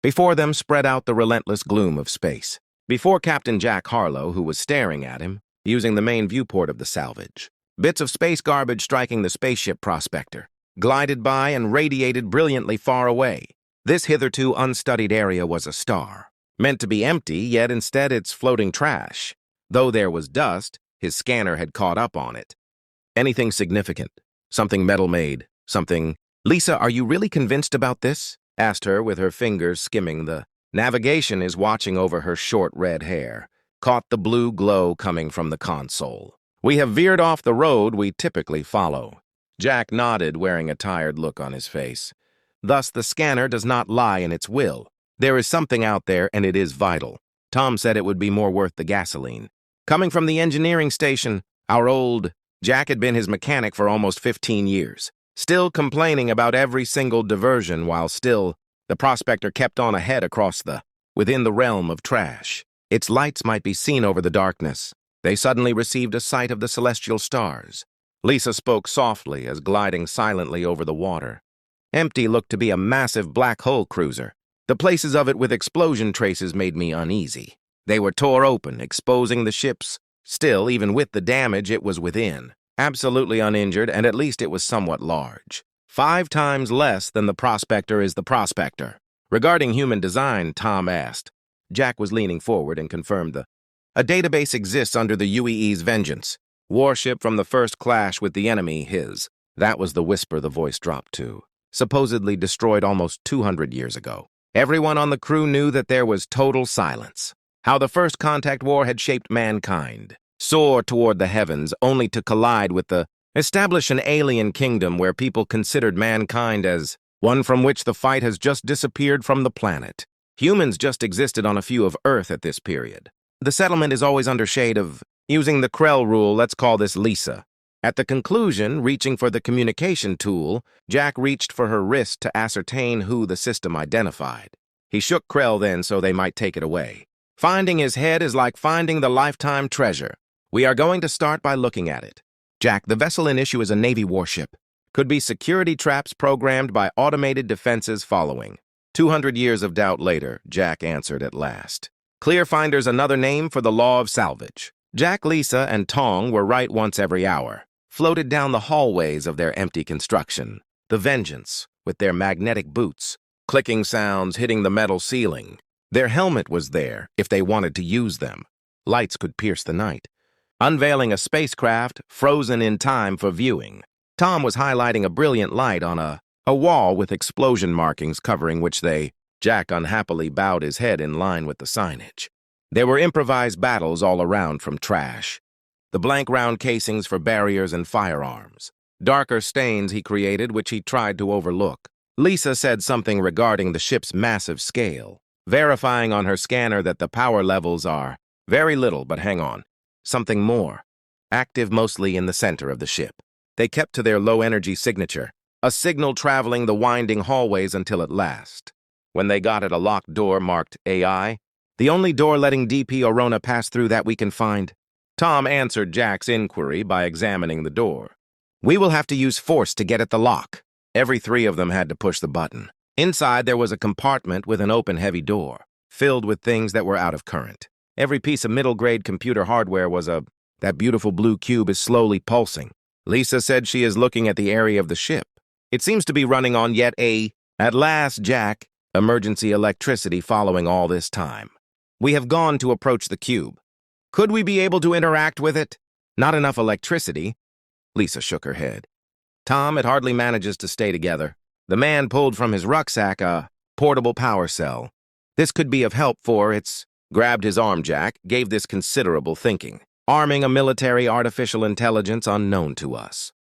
Before them spread out the relentless gloom of space. Before Captain Jack Harlo, who was staring at him, using the main viewport of the Salvage. Bits of space garbage striking the spaceship Prospector, glided by and radiated brilliantly far away. This hitherto unstudied area was a star, meant to be empty, yet instead it's floating trash. Though there was dust, his scanner had caught up on it. Anything significant? Something metal-made? Something... "Lisa, are you really convinced about this?" asked her with her fingers skimming the... Navigation is watching over her short red hair, caught the blue glow coming from the console. "We have veered off the road we typically follow." Jack nodded, wearing a tired look on his face. "Thus, the scanner does not lie in its will. There is something out there, and it is vital. Tom said it would be more worth the gasoline. Coming from the engineering station, our old..." Jack had been his mechanic for almost 15 years, still complaining about every single diversion while still, the Prospector kept on ahead across within the realm of trash. Its lights might be seen over the darkness. They suddenly received a sight of the celestial stars. Lisa spoke softly as gliding silently over the water. Empty looked to be a massive black hole cruiser. The places of it with explosion traces made me uneasy. They were tore open, exposing the ships. Still, even with the damage, it was within. Absolutely uninjured, and at least it was somewhat large. 5 times less than the Prospector is the Prospector. Regarding human design, Tom asked. Jack was leaning forward and confirmed a database exists under the U.E.E.S. Vengeance. Warship from the first clash with the enemy, his. That was the whisper the voice dropped to. Supposedly destroyed almost 200 years ago. Everyone on the crew knew that there was total silence. How the first contact war had shaped mankind. Soar toward the heavens, only to collide with establish an alien kingdom where people considered mankind as one from which the fight has just disappeared from the planet. Humans just existed on a few of Earth at this period. The settlement is always under shade of, using the Krell rule, let's call this Lisa. At the conclusion, reaching for the communication tool, Jack reached for her wrist to ascertain who the system identified. He shook Krell then so they might take it away. Finding his head is like finding the lifetime treasure. We are going to start by looking at it. Jack, the vessel in issue is a Navy warship. Could be security traps programmed by automated defenses following. 200 years of doubt later, Jack answered at last. Clearfinder's another name for the law of salvage. Jack, Lisa, and Tong were right once every hour, floated down the hallways of their empty construction. The Vengeance, with their magnetic boots, clicking sounds hitting the metal ceiling. Their helmet was there if they wanted to use them. Lights could pierce the night. Unveiling a spacecraft frozen in time for viewing. Tom was highlighting a brilliant light on a wall with explosion markings covering which Jack unhappily bowed his head in line with the signage. There were improvised battles all around from trash. The blank round casings for barriers and firearms. Darker stains he created which he tried to overlook. Lisa said something regarding the ship's massive scale, verifying on her scanner that the power levels are very little, but hang on. Something more. Active mostly in the center of the ship. They kept to their low-energy signature, a signal traveling the winding hallways until at last. When they got at a locked door marked AI, the only door letting DP Orona pass through that we can find. Tom answered Jack's inquiry by examining the door. We will have to use force to get at the lock. Every 3 of them had to push the button. Inside there was a compartment with an open heavy door, filled with things that were out of current. Every piece of middle-grade computer hardware was that beautiful blue cube is slowly pulsing. Lisa said she is looking at the area of the ship. It seems to be running on yet at last, Jack, emergency electricity following all this time. We have gone to approach the cube. Could we be able to interact with it? Not enough electricity. Lisa shook her head. Tom, it hardly manages to stay together. The man pulled from his rucksack a portable power cell. This could be of help for its... Grabbed his arm, Jack, gave this considerable thinking. Arming a military artificial intelligence unknown to us.